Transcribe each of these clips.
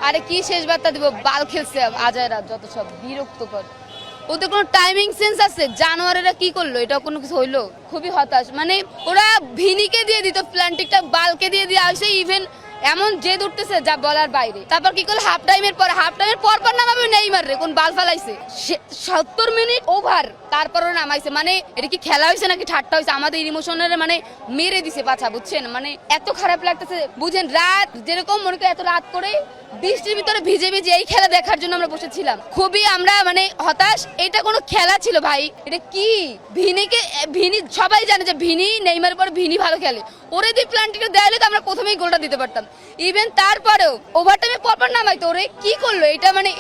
আরে কি শেষ বার্তা দিব, বাল খেলছে আজায়রা, যত সব বিরক্তকর। ওদের কোনো টাইমিং সেন্স আছে? জানোয়ারেরা কি করলো, এটা কোনো কিছু হইলো? খুবই হতাশ। মানে ওরা ভিনিকে দিয়ে দিত প্ল্যান্টিকটা, বালকে দিয়ে আসে, ইভেন এমন জেদ উঠতেছে যা বলার বাইরে। তারপর কি করলো, হাফ টাইমের পর নামাবে নেইমার রে, কোন বাল ফালাইছে 70 মিনিট ওভার, তারপরও নামাইছে। মানে এটা কি খেলা হয়েছে নাকি ঠাট্টা হয়েছে? আমাদের ইমোশনের মানে মেরে দিছে পাছা, বুঝছেন? মানে এত খারাপ লাগতেছে, বুঝেন? রাত যেরকম মনে করি, এত রাত করে বৃষ্টির ভিতরে ভিজে ভিজে এই খেলা দেখার জন্য আমরা বসেছিলাম। খুবই আমরা মানে হতাশ। এটা কোনো খেলা ছিল ভাই? এটা কি? ভিনি সবাই জানে যে ভিনি নেইমারের পর ভিনি ভালো খেলে। ওরে দিয়ে প্ল্যান্টিটা দেয়ালে তো আমরা প্রথমেই গোলটা দিতে পারতাম। ইভেন তারপরেও ওভারটাইমে পরপর নামাইতো। ওরে কি করলো এটা? মানে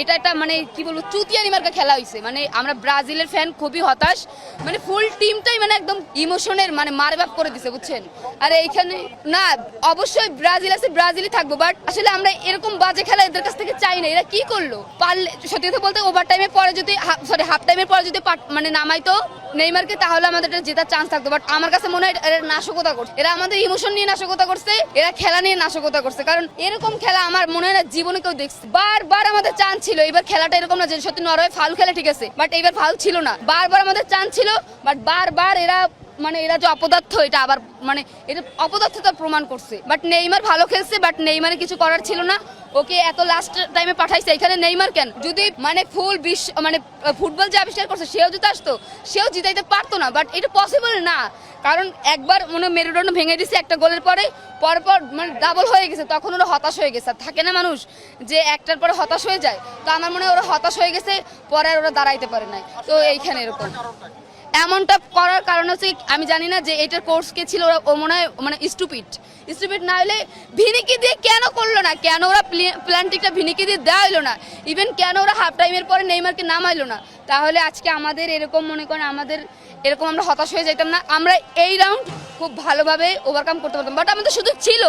এটা মানে কি বলবো, চুতিয়ানি মার্কা খেলা হয়েছে। মানে আমরা ব্রাজিলের ফ্যান খুবই হতাশ। মানে ফুল টিমটাই মানে একদম ইমোশনের মানে মারবাপ করে দিছে, বুঝছেন? আর এইখানে না, অবশ্যই ব্রাজিল আছে, ব্রাজিলই থাকবো, বাট আসলে আমরা এরকম বাজে খেলা এদের কাছ থেকে চাই না। এরা কি করলো? পারলে সত্যি কথা বলতে ওভার টাইমের পরে যদি হাফ টাইমের পরে যদি মানে নামাইতো নেইমারকে, তাহলে আমাদের জেতার চান্স থাকতো। বাট আমার কাছে মনে হয় এরা নাশকতা করছে। এরা আমাদের ইমোশন নিয়ে নাশকতা করছে, এরা খেলা নিয়ে নাশকতা করছে। কারণ এরকম খেলা আমার মনে হয় না জীবনে কেউ দেখছে। বারবার আমাদের চান্স ছিল, এবার খেলাটা এরকম না যে সত্যি নরওয়ে ফাউল খেলে, ঠিক আছে, বাট এবার ফাউল ছিল না। বারবার আমাদের চান্স ছিল, বাট বারবার এরা যে অপদার্থ, এটা আবার মানে এটা অপদার্থতা প্রমাণ করছে। বাট নেইমার ভালো খেলছে, বাট নেইমারে কিছু করার ছিল না। ওকে এত লাস্ট টাইমে পাঠাইছে, এখানে নেইমার কেন? যদি মানে ফুল বিশ্ব মানে ফুটবল যে আবিষ্কার করছে সেও যদি আসতো, সেও জিতাইতে পারতো না। বাট এটা পসিবল না, কারণ একবার মনে মেরুদণ্ড ভেঙে দিছে একটা গোলের পরে, পরপর মানে ডাবল হয়ে গেছে। তখন ওরা হতাশ হয়ে গেছে। থাকে না মানুষ যে একটার পরে হতাশ হয়ে যায়? তো আমার মনে হয় ওরা হতাশ হয়ে গেছে, পরে আর ওরা দাঁড়াইতে পারে নাই। তো এইখানে এরকম এমনটা করার কারণ হচ্ছে আমি জানি না যে এটার কোর্স কে ছিল। ও মনে হয় মানে স্টুপিড না হলে ভিনিকে দিয়ে কেন করলো না? কেন ওরা প্ল্যান্টিকটা ভিনিকে দিয়ে দেওয়া হইলো না? ইভেন কেন ওরা হাফ টাইমের পরে নেইমারকে নামাইলো না? তাহলে আজকে আমাদের এরকম মনে করেন আমাদের এরকম আমরা হতাশ হয়ে যেতাম না। আমরা এই রাউন্ড খুব ভালোভাবে ওভারকাম করতে পারতাম। বাট আমাদের সুযোগ ছিল,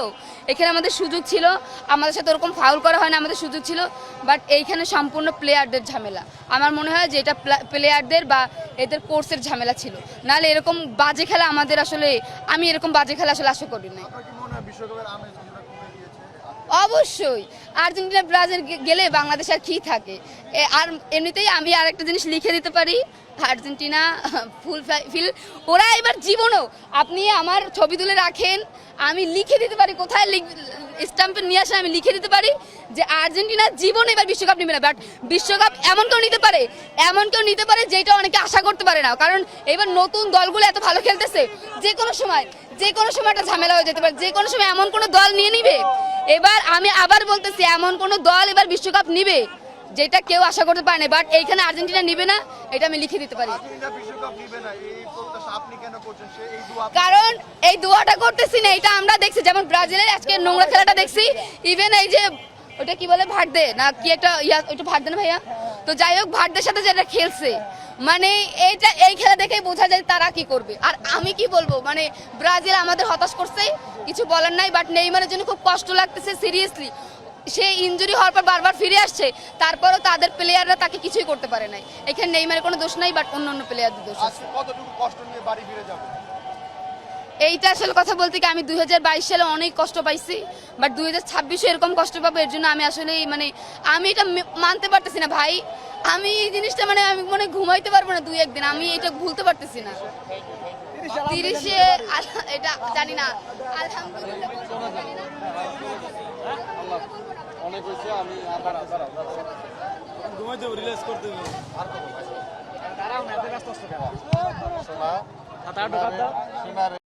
এখানে আমাদের সুযোগ ছিল। আমাদের সাথে ওরকম ফাউল করা হয় না, আমাদের সুযোগ ছিল। বাট এইখানে সম্পূর্ণ প্লেয়ারদের ঝামেলা। আমার মনে হয় যে এটা প্লেয়ারদের বা এদের কোর্সের ঝামেলা ছিল। নাহলে এরকম বাজে খেলা আমাদের আসলে, আমি এরকম বাজে খেলা আসলে আশা করি না। অবশ্যই আর্জেন্টিনা ব্রাজিল গেলে বাংলাদেশ আর কি থাকে? আর এমনিতেই আমি আরেকটা জিনিস লিখে দিতে পারি, আর্জেন্টিনা ফুল ফিল। ওরা এবার জীবনও আপনি আমার ছবি তুলে রাখেন, আমি লিখে দিতে পারি, কোথায় স্ট্যাম্পে নিয়ে আসে আমি লিখে দিতে পারি যে আর্জেন্টিনা জীবন এবার বিশ্বকাপ নেবে না। বাট বিশ্বকাপ এমন কেউ নিতে পারে যেটা অনেকে আশা করতে পারে না। কারণ এবার নতুন দলগুলো এত ভালো খেলতেছে, যে কোনো সময় একটা ঝামেলা হয়ে যেতে পারে, যে কোনো সময় এমন কোনো দল নিয়ে নিবে। এবার আমি আবার বলতেছি, এমন কোনো দল এবার বিশ্বকাপ নিবে যেটা কেউ আশা করতে পারে না। বাট এইখানে আর্জেন্টিনা নিবে না, এটা আমি লিখে দিতে পারি। কারণ এই দোয়াটা করতেছি না, এটা আমরা দেখছি। যেমন ব্রাজিলের আজকে নোংরা খেলাটা দেখছি, ইভেন এই যে ওটা কি বলে ভার্দে না কি একটা ওইটা ভার্দে না ভাইয়া, তো যাই হোক ভার্দের সাথে যেটা খেলছে, মানে এই খেলা দেখেই বোঝা যায় তারা কি করবে। আর আমি কি বলবো, মানে ব্রাজিল আমাদের হতাশ করছে, কিছু বলার নাই। বাট নেইমারের জন্য খুব কষ্ট লাগতেছে সিরিয়াসলি। সে ইনজুরি হওয়ার পর বারবার ফিরে আসছে, তারপরও তাদের প্লেয়াররা তাকে কিছুই করতে পারে নাই। এখানে নেইমারের কোনো দোষ নাই, বাট অন্য প্লেয়ারদের দোষ আছে। কতটুকু কষ্ট নিয়ে বাড়ি ফিরে যাব? এইটা আসলে কথা বলতে কি, আমি 2022 সালে অনেক কষ্ট পাইছি, বাট 2026 এরকম কষ্ট পাবো, এর জন্য আমি আসলে মানে আমি এটা মানতে পারতেছি না ভাই। আমি এই জিনিসটা মানে আমি মনে ঘুমাইতে পারবো না 2-1 দিন, আমি এটা ভুলতে পারতেছি না। 30-এ এটা জানি না, আলহামদুলিল্লাহ জানি না। অনেক হয়েছে, আমি ঘুমাইতে রিল্যাক্স করতে আর কত দাঁড়াও না, ব্যস্ত